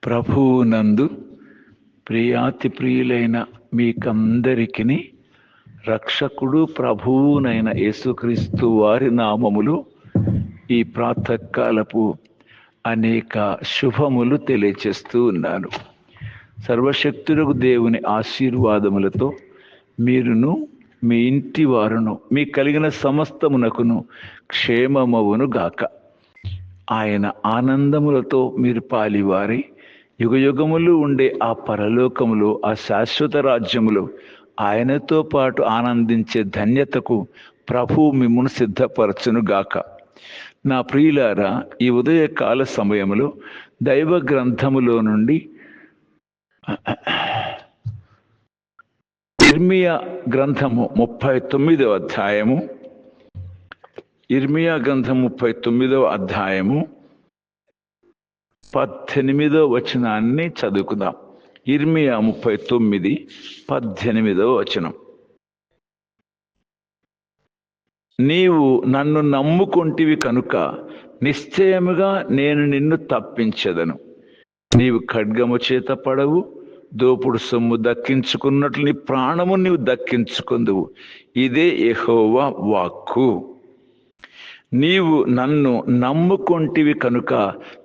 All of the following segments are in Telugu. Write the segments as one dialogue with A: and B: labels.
A: ప్రభువునందు ప్రియాతి ప్రియులైన మీకందరికీ రక్షకుడు ప్రభువునైన యేసుక్రీస్తు వారి నామములు ఈ ప్రాతకాలపు అనేక శుభములు తెలియచేస్తూ ఉన్నాను. సర్వశక్తులకు దేవుని ఆశీర్వాదములతో మీరును మీ ఇంటి వారును మీ కలిగిన సమస్తమునకును క్షేమమవును గాక. ఆయన ఆనందములతో మీరు పాలివారి యుగయుగములు ఉండే ఆ పరలోకములో, ఆ శాశ్వత రాజ్యములో ఆయనతో పాటు ఆనందించే ధన్యతకు ప్రభువు మిమ్మును సిద్ధపరచును గాక. నా ప్రియులారా, ఈ ఉదయకాల సమయంలో దైవ గ్రంథములో నుండి ఇర్మియా గ్రంథము 39వ అధ్యాయము, ఇర్మియా గ్రంథం 39వ అధ్యాయము 18వ వచనాన్ని చదువుకుందాం. ఇర్మియా 39, 18వ వచనం. నీవు నన్ను నమ్ముకొంటివి కనుక నిశ్చయముగా నేను నిన్ను తప్పించదను. నీవు ఖడ్గము చేత పడవు, దోపుడు సొమ్ము దక్కించుకున్నట్లు నీ ప్రాణము నీవు దక్కించుకుందువు. ఇదే యెహోవా వాక్కు. నీవు నన్ను నమ్ముకొంటివి కనుక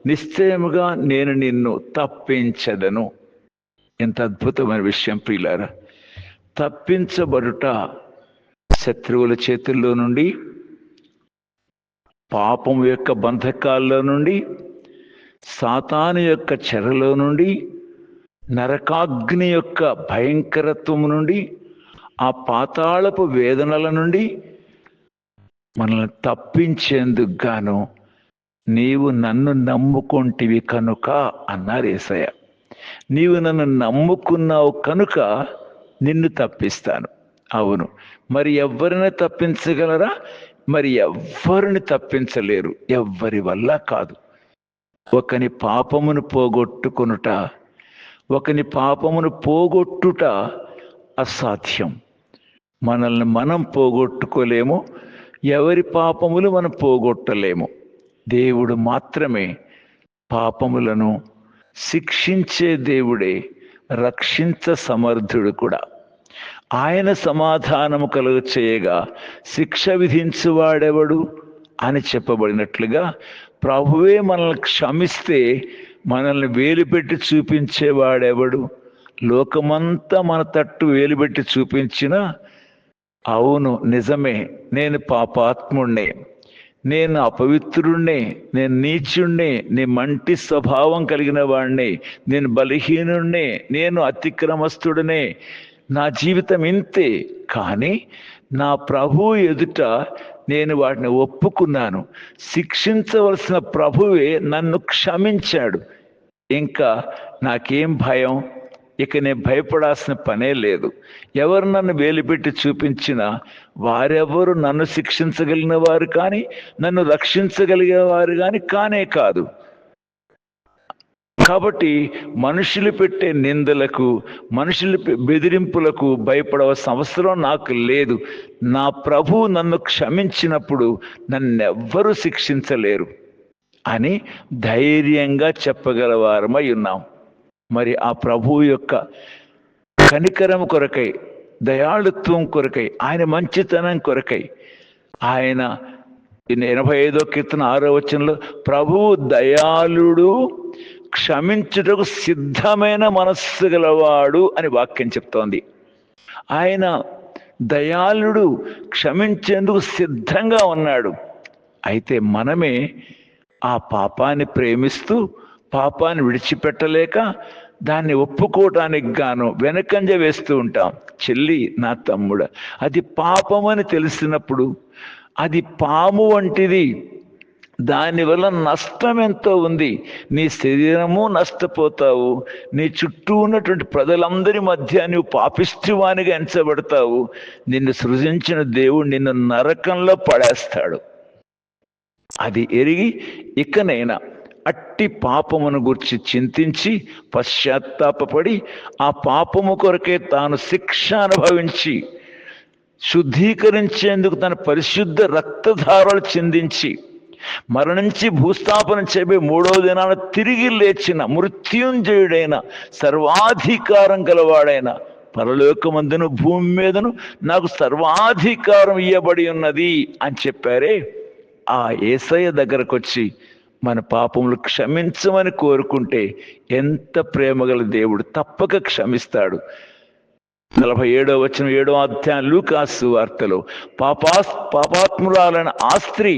A: నిశ్చయముగా నేను నిన్ను తప్పించదను. ఎంత అద్భుతమైన విషయం ప్రియులారా! తప్పించబడుట శత్రువుల చేతుల్లో నుండి, పాపం యొక్క బంధకాల్లో నుండి, సాతాను యొక్క చెరలో నుండి, నరకాగ్ని యొక్క భయంకరత్వము నుండి, ఆ పాతాళపు వేదనల నుండి మనల్ని తప్పించేందుకు గాను నీవు నన్ను నమ్ముకొంటివి కనుక అన్నారు యేసయ్య. నీవు నన్ను నమ్ముకున్నావు కనుక నిన్ను తప్పిస్తాను. అవును, మరి ఎవరిని తప్పించగలరా? మరి ఎవ్వరిని తప్పించలేరు, ఎవ్వరి వల్ల కాదు. ఒకని పాపమును పోగొట్టుకొనుట, ఒకని పాపమును పోగొట్టుట అసాధ్యం. మనల్ని మనం పోగొట్టుకోలేము, ఎవరి పాపములు మనం పోగొట్టలేము. దేవుడు మాత్రమే పాపములను శిక్షించే దేవుడే, రక్షించ సమర్థుడు కూడా. ఆయన సమాధానము కలుగ చేయగా శిక్ష విధించువాడెవడు అని చెప్పబడినట్లుగా ప్రభువే మనల్ని క్షమిస్తే మనల్ని వేలుపెట్టి చూపించేవాడెవడు? లోకమంతా మన తట్టు వేలుపెట్టి చూపించినా, అవును నిజమే, నేను పాపాత్ముణ్ణే, నేను అపవిత్రుణ్ణే, నేను నీచుణ్ణే, నేను మంటి స్వభావం కలిగిన వాణ్ణే, నేను బలహీనుణ్ణే, నేను అతిక్రమస్తుడనే, నా జీవితం ఇంతే. కానీ నా ప్రభువు ఎదుట నేను వాటిని ఒప్పుకున్నాను. శిక్షించవలసిన ప్రభువే నన్ను క్షమించాడు. ఇంకా నాకేం భయం? ఇక నేను భయపడాల్సిన పనే లేదు. ఎవరు నన్ను వేలుపెట్టి చూపించినా వారెవరు నన్ను శిక్షించగలిగిన వారు కానీ, నన్ను రక్షించగలిగే వారు కానీ కానే కాదు. కాబట్టి మనుషులు పెట్టే నిందలకు, మనుషులు బెదిరింపులకు భయపడవలసిన అవసరం నాకు లేదు. నా ప్రభువు నన్ను క్షమించినప్పుడు నన్నెవ్వరూ శిక్షించలేరు అని ధైర్యంగా చెప్పగలవారమై ఉన్నాం. మరి ఆ ప్రభువు యొక్క కనికరం కొరకై, దయాళుత్వం కొరకై, ఆయన మంచితనం కొరకై, ఆయన 85వ కీర్తన 6వ వచనంలో ప్రభువు దయాళుడు, క్షమించుటకు సిద్ధమైన మనస్సు గలవాడు అని వాక్యం చెప్తోంది. ఆయన దయాళుడు, క్షమించేందుకు సిద్ధంగా ఉన్నాడు. అయితే మనమే ఆ పాపాన్ని ప్రేమిస్తూ పాపాన్ని విడిచిపెట్టలేక దాన్ని ఒప్పుకోవటానికి గాను వెనకంజ వేస్తూ ఉంటాం. చెల్లి, నా తమ్ముడు, అది పాపమని తెలిసినప్పుడు అది పాము వంటిది, దానివల్ల నష్టం ఎంతో ఉంది. నీ శరీరము నష్టపోతావు, నీ చుట్టూ ఉన్నటువంటి ప్రజలందరి మధ్య నువ్వు పాపిష్టివానిగా ఎంచబడతావు. నిన్ను సృజించిన దేవుడు నిన్ను నరకంలో పడేస్తాడు. అది ఎరిగి ఇకనైనా అట్టి పాపమును గురించి చింతించి పశ్చాత్తాపపడి ఆ పాపము కొరకే తాను శిక్ష అనుభవించి శుద్ధీకరించేందుకు తన పరిశుద్ధ రక్తధారలు చిందించి మరణించి భూస్థాపన చేయబోయే 3వ దినాన తిరిగి లేచిన మృత్యుంజయుడైన సర్వాధికారం గలవాడైన పరలోకమందును భూమి మీదను నాకు సర్వాధికారం ఇవ్వబడి ఉన్నది అని చెప్పారే, ఆ యేసయ్య దగ్గరకు వచ్చి మన పాపములు క్షమించమని కోరుకుంటే ఎంత ప్రేమగల దేవుడు, తప్పక క్షమిస్తాడు. 47వ వచనం 7వ అధ్యాయం లూకాసు వార్తలో పాపాత్మురాలైన ఆ స్త్రీ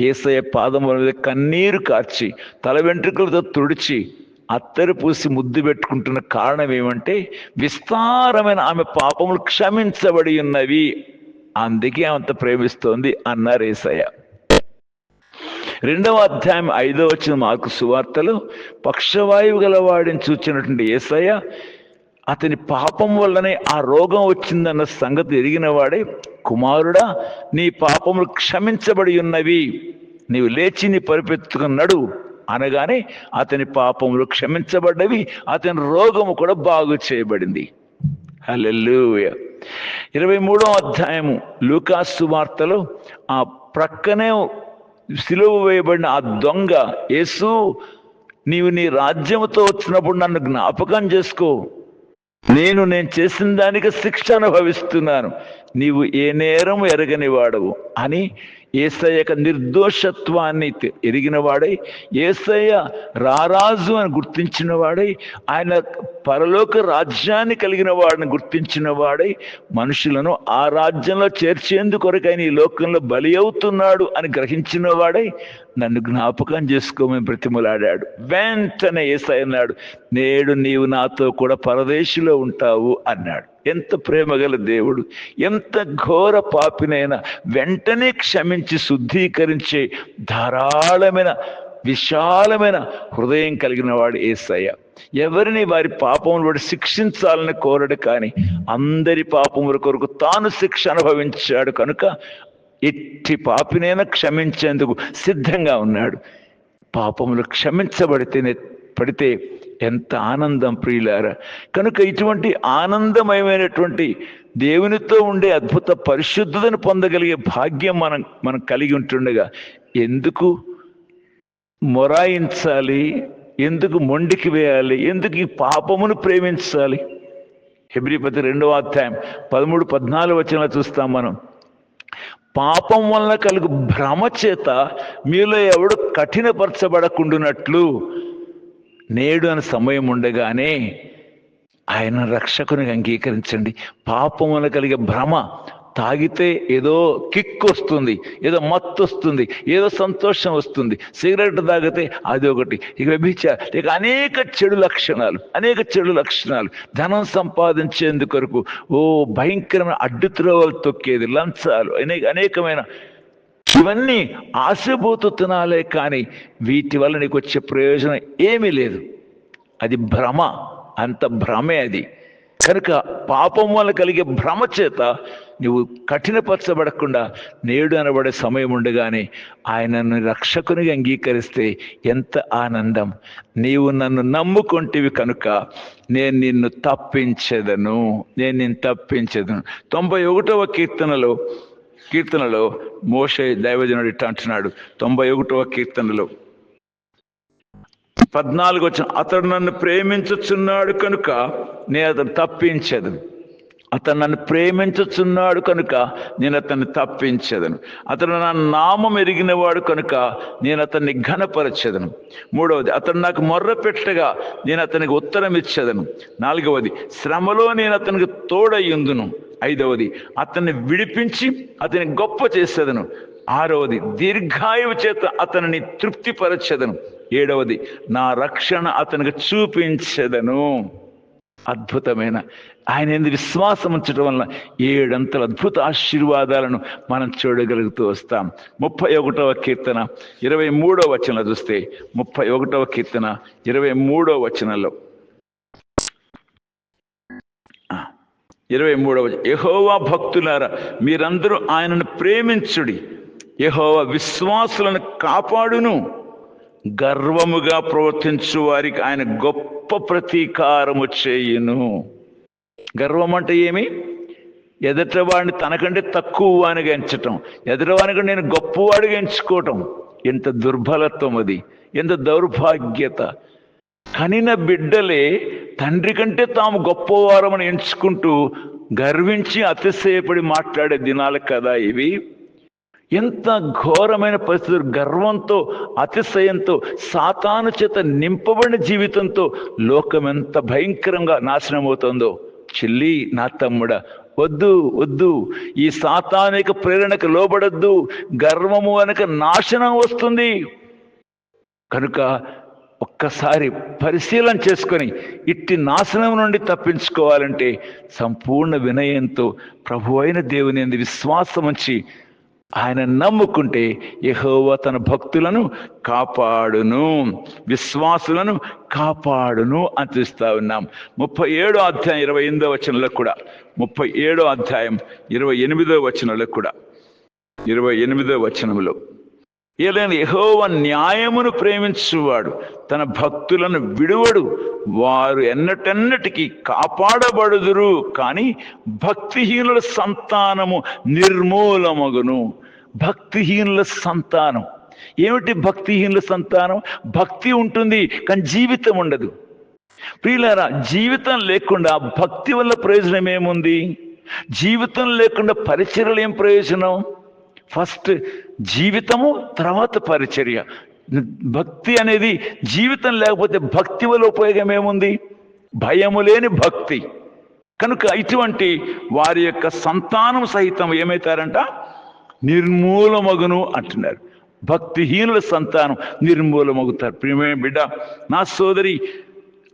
A: యేసయ్య పాదముల మీద కన్నీరు కార్చి తల వెంట్రుకలతో తుడిచి అత్తరు పూసి ముద్దు పెట్టుకుంటున్న కారణం ఏమంటే విస్తారమైన ఆమె పాపములు క్షమించబడి ఉన్నవి, అందుకే అంత ప్రేమిస్తోంది అన్నారు యేసయ్య. 2వ అధ్యాయం 5వ వచనం మార్కు సువార్తలో పక్షవాయువు గలవాడిని చూచినటువంటి యేసయ్య అతని పాపం వల్లనే ఆ రోగం వచ్చిందన్న సంగతి ఎరిగిన వాడే, కుమారుడా నీ పాపములు క్షమించబడి ఉన్నవి, నీవు లేచి నీ పరిపెత్తుకున్నాడు అనగానే అతని పాపములు క్షమించబడ్డవి, అతని రోగము కూడా బాగు చేయబడింది. హల్లెలూయా. 23వ అధ్యాయము లూకాసు వార్తలో ఆ ప్రక్కనే సిలువ వేయబడిన ఆ దొంగ, యేసు నీవు నీ రాజ్యముతో వచ్చినప్పుడు నన్ను జ్ఞాపకం చేసుకో, నేను చేసిన దానికి శిక్ష అనుభవిస్తున్నాను, నీవు ఏ నేరం ఎరగని వాడవు అని యేసయ్య యొక్క నిర్దోషత్వాన్ని ఎరిగిన వాడై, యేసయ్య రారాజు అని గుర్తించిన వాడై, ఆయన పరలోక రాజ్యాన్ని కలిగిన వాడిని గుర్తించిన వాడై, మనుషులను ఆ రాజ్యంలో చేర్చేందుకొరకు ఆయన ఈ లోకంలో బలి అవుతున్నాడు అని గ్రహించిన వాడై నన్ను జ్ఞాపకం చేసుకోమని బ్రతిమలాడాడు. వెంటనే యేసయ్య అన్నాడు, నేడు నీవు నాతో కూడా పరదేశిలో ఉంటావు అన్నాడు. ఎంత ప్రేమగల దేవుడు! ఎంత ఘోర పాపినైనా వెంటనే క్షమించి శుద్ధీకరించే ధారాళమైన విశాలమైన హృదయం కలిగిన వాడు యేసయ్య. ఎవరిని వారి పాపములు బట్టి శిక్షించాలని కోరడు, కానీ అందరి పాపముల కొరకు తాను శిక్ష అనుభవించాడు కనుక ఎట్టి పాపినైనా క్షమించేందుకు సిద్ధంగా ఉన్నాడు. పాపములు పడితే ఎంత ఆనందం ప్రియులారా! కనుక ఇటువంటి ఆనందమయమైనటువంటి దేవునితో ఉండే అద్భుత పరిశుద్ధతను పొందగలిగే భాగ్యం మనం కలిగి ఉంటుండగా ఎందుకు మొరాయించాలి, ఎందుకు మొండికి వేయాలి, ఎందుకు ఈ పాపమును ప్రేమించాలి? హెబ్రీపత్రిక 2వ అధ్యాయం 13-14 వచనాలు చూస్తాం మనం. పాపం వలన కలుగు భ్రమ చేత మీలో ఎవడు కఠినపరచబడకుండునట్లు నేడు అని సమయం ఉండగానే ఆయన రక్షకుని అంగీకరించండి. పాపం వలన కలిగే భ్రమ, తాగితే ఏదో కిక్ వస్తుంది, ఏదో మత్తు వస్తుంది, ఏదో సంతోషం వస్తుంది, సిగరెట్ తాగితే అది ఒకటి, ఇక ఇక అనేక చెడు లక్షణాలు, ధనం సంపాదించేందుకొరకు భయంకరమైన అడ్డుత్రోవలు తొక్కేది, లంచాలు, అనేకమైన ఇవన్నీ ఆశభూతునాలే, కానీ వీటి వల్ల నీకు వచ్చే ప్రయోజనం ఏమీ లేదు. అది భ్రమ, అంత భ్రమే అది. కనుక పాపం వల్ల కలిగే భ్రమ చేత నువ్వు కఠినపరచబడకుండా నేడు అనబడే సమయం ఉండగానే ఆయనను రక్షకునిగా అంగీకరిస్తే ఎంత ఆనందం! నీవు నన్ను నమ్ముకొంటివి కనుక నేను నిన్ను తప్పించెదను. 91వ కీర్తనలో మోషే దైవజనుడు ఇట్లా అంటున్నాడు. 91వ కీర్తనలో 14 వచనం, అతడు నన్ను ప్రేమించుచున్నాడు కనుక నేను అతను తప్పించదను. అతను నన్ను ప్రేమించుచున్నాడు కనుక నేను అతన్ని తప్పించదను. అతను నా నామం ఎరిగినవాడు కనుక నేను అతన్ని ఘనపరచెదను. 3వది, అతను నాకు మొర్ర పెట్టగా నేను అతనికి ఉత్తరం ఇచ్చేదను. 4వది, శ్రమలో నేను అతనికి తోడయ్యుందును. 5వది, అతన్ని విడిపించి అతని గొప్ప చేసేదను. 6వది, దీర్ఘాయువు చేత అతనిని తృప్తిపరచెదను. 7వది, నా రక్షణ అతనికి చూపించెదను. అద్భుతమైన ఆయన ఎందు విశ్వాసం ఉంచడం వలన 7 అంతల అద్భుత ఆశీర్వాదాలను మనం చూడగలుగుతూ వస్తాం. 31వ కీర్తన 23వ వచనంలో చూస్తే, 31వ కీర్తన 23వ వచనంలో 23వ వచనం, యెహోవా భక్తులారా మీరందరూ ఆయనను ప్రేమించుడి, యెహోవా విశ్వాసులను కాపాడును, గర్వముగా ప్రవర్తించు వారికి ఆయన గొప్ప ప్రతీకారము చేయును. గర్వం అంటే ఏమి? ఎదుటవాడిని తనకంటే తక్కువ వానిగా ఎంచటం, ఎదుటవానికంటే నేను గొప్పవాడిగా ఎంచుకోవటం, ఎంత దుర్బలత్వం అది, ఎంత దౌర్భాగ్యత. కనిన బిడ్డలే తండ్రి కంటే తాము గొప్పవారమని ఎంచుకుంటూ గర్వించి అతిశయపడి మాట్లాడే దినాలు కదా ఇవి. ఎంత ఘోరమైన పరిస్థితులు, గర్వంతో అతిశయంతో సాతాను చేత నింపబడిన జీవితంతో లోకం ఎంత భయంకరంగా నాశనం అవుతుందో. చెల్లి, నా తమ్ముడా, వద్దు వద్దు, ఈ సాతానిక ప్రేరణకు లోబడద్దు. గర్వము వెనక నాశనం వస్తుంది. కనుక ఒక్కసారి పరిశీలన చేసుకొని ఇట్టి నాశనం నుండి తప్పించుకోవాలంటే సంపూర్ణ వినయంతో ప్రభు అయిన దేవుని యందు విశ్వాసం ఉంచి ఆయన నమ్ముకుంటే యెహోవా తన భక్తులను కాపాడును, విశ్వాసులను కాపాడును అని చూస్తా ఉన్నాం. 37వ అధ్యాయం 28వ వచనంలో కూడా, 37వ అధ్యాయం 28వ వచనంలో కూడా, 28వ వచనంలో, ఏలైనా యెహోవా న్యాయమును ప్రేమించువాడు తన భక్తులను విడువడు, వారు ఎన్నటెన్నటికీ కాపాడబడుదురు. కానీ భక్తిహీనుల సంతానము నిర్మూలమగును. భక్తిహీనుల సంతానం ఏమిటి? భక్తిహీనుల సంతానం భక్తి ఉంటుంది కానీ జీవితం ఉండదు. ప్రియులారా, జీవితం లేకుండా భక్తి వల్ల ప్రయోజనం ఏముంది? జీవితం లేకుండా పరిచర్యలు ఏం ప్రయోజనం? ఫస్ట్ జీవితము, తర్వాత పరిచర్య. భక్తి అనేది జీవితం లేకపోతే భక్తి వల్ల ఉపయోగం ఏముంది? భయము లేని భక్తి. కనుక ఇటువంటి వారి యొక్క సంతానం సహితం ఏమవుతారంట? నిర్మూలమగును అంటున్నారు. భక్తిహీనుల సంతానం నిర్మూలమగుతారు. ప్రియమైన బిడ్డ, నా సోదరి,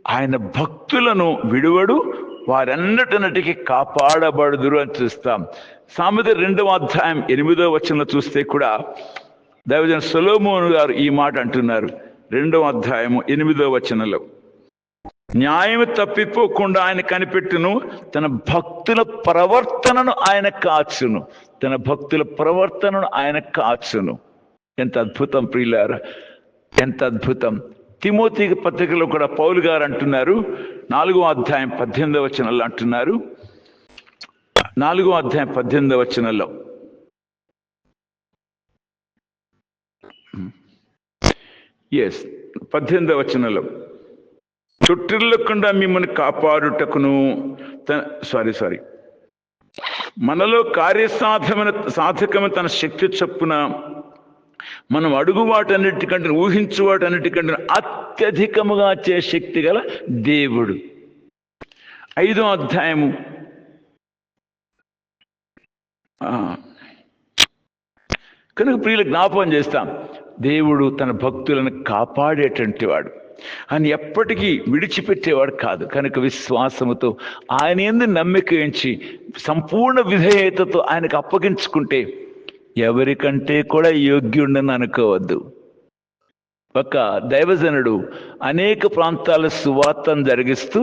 A: ఆయన భక్తులను విడువడు, వారెన్నటన్నిటికీ కాపాడబడుదురు అని చూస్తాం. సామెతలు 2వ అధ్యాయం 8వ వచనంలో చూస్తే కూడా దైవజన సొలొమోను గారు ఈ మాట అంటున్నారు. 2వ అధ్యాయము 8వ వచనంలో, న్యాయం తప్పిపోకుండా ఆయన కనిపెట్టును, తన భక్తుల ప్రవర్తనను ఆయన కాచును. తన భక్తుల ప్రవర్తనను ఆయన కాచును. ఎంత అద్భుతం ప్రియులారా, ఎంత అద్భుతం. తిమోతి పత్రికలో కూడా పౌలు గారు అంటున్నారు, 4వ అధ్యాయం 18వ వచనంలో అంటున్నారు, 4వ అధ్యాయం 18వ వచనంలో, ఎస్ 18వ వచనంలో, చుట్టిల్లకుండా మిమ్మల్ని కాపాడుటకును మనలో సాధకమైన తన శక్తి చొప్పున మనం అడుగు వాటన్నిటికంటే, ఊహించు వాటన్నిటికంటే అత్యధికముగా చే శక్తి గల దేవుడు. 5వ అధ్యాయము కనుక ప్రియులు జ్ఞాపకం చేస్తాం, దేవుడు తన భక్తులను కాపాడేటువంటి వాడు, ఆయన ఎప్పటికీ విడిచిపెట్టేవాడు కాదు. కనుక విశ్వాసముతో ఆయన యందు నమ్మిక ఉంచి సంపూర్ణ విధేయతతో ఆయనకు అప్పగించుకుంటే ఎవరికంటే కూడా యోగ్యుండని అనుకోవద్దు. ఒక దైవజనుడు అనేక ప్రాంతాల సువార్తను జరిగిస్తూ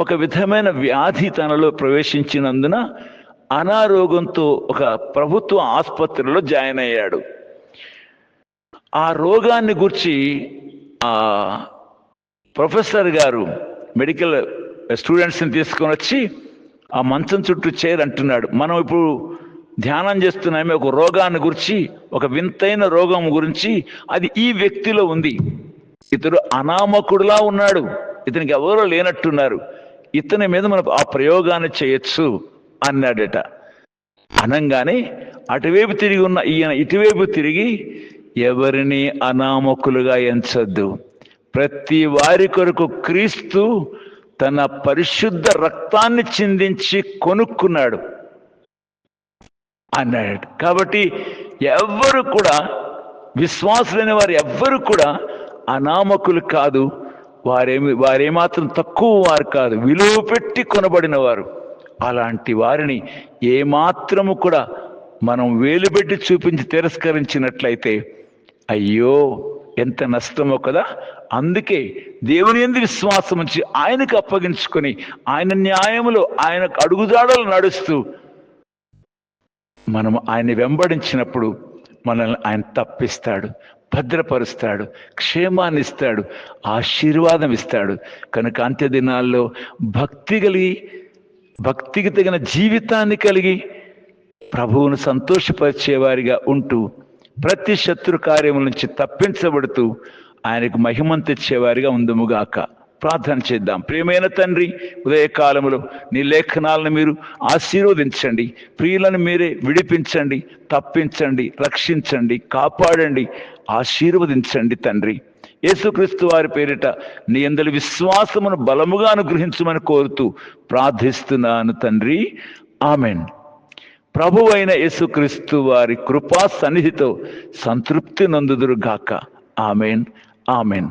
A: ఒక విధమైన వ్యాధి తనలో ప్రవేశించినందున అనారోగ్యంతో ఒక ప్రభుత్వ ఆసుపత్రిలో జాయిన్ అయ్యాడు. ఆ రోగాన్ని గురించి ఆ ప్రొఫెసర్ గారు మెడికల్ స్టూడెంట్స్ని తీసుకొని వచ్చి ఆ మంచం చుట్టూ చేరి అంటున్నాడు, మనం ఇప్పుడు ధ్యానం చేస్తున్నామే ఒక రోగాన్ని గురించి, ఒక వింతైన రోగం గురించి, అది ఈ వ్యక్తిలో ఉంది. ఇతడు అనామకుడులా ఉన్నాడు, ఇతనికి ఎవరో లేనట్టున్నారు, ఇతని మీద మనం ఆ ప్రయోగాన్ని చేయొచ్చు అన్నాడట. అనంగానే అటువైపు తిరిగి ఉన్న ఈయన ఇటువైపు తిరిగి, ఎవరిని అనామకులుగా ఎంచొద్దు, ప్రతి వారి కొరకు క్రీస్తు తన పరిశుద్ధ రక్తాన్ని చిందించి కొనుక్కున్నాడు అన్నాడు. కాబట్టి ఎవ్వరు కూడా, విశ్వాసులైన వారు ఎవ్వరు కూడా అనామకులు కాదు, వారేమాత్రం తక్కువ వారు కాదు, విలువ పెట్టి కొనబడిన వారు. అలాంటి వారిని ఏమాత్రము కూడా మనం వేలుపెట్టి చూపించి తిరస్కరించినట్లయితే అయ్యో ఎంత నష్టమో కదా. అందుకే దేవుని యందు విశ్వాసం ఉంచి ఆయనకు అప్పగించుకొని ఆయన న్యాయములో ఆయన అడుగుజాడలు నడుస్తూ మనం ఆయన వెంబడించినప్పుడు మనల్ని ఆయన తప్పిస్తాడు, భద్రపరుస్తాడు, క్షేమాన్ని ఇస్తాడు, ఆశీర్వాదం ఇస్తాడు. కనుక అంత్య దినాల్లో భక్తికి తగిన జీవితాన్ని కలిగి ప్రభువును సంతోషపరిచేవారిగా ఉంటూ ప్రతి శత్రు కార్యముల నుంచి తప్పించబడుతూ ఆయనకు మహిమను తెచ్చేవారిగా ఉందుముగాక. ప్రార్థన చేద్దాం. ప్రియమైన తండ్రి, ఉదయకాలములో నీ లేఖనాలను మీరు ఆశీర్వదించండి, ప్రియులను మీరే విడిపించండి, తప్పించండి, రక్షించండి, కాపాడండి, ఆశీర్వదించండి తండ్రి. యేసుక్రీస్తు వారి పేరిట నీ యందలి విశ్వాసమును బలముగా అనుగ్రహించమని కోరుతూ ప్రార్థిస్తున్నాను తండ్రి. ఆమెన్. ప్రభువైన యేసుక్రీస్తు వారి కృపా సన్నిధితో సంతృప్తి నందుదురుగాక. ఆమెన్. ఆమెన్.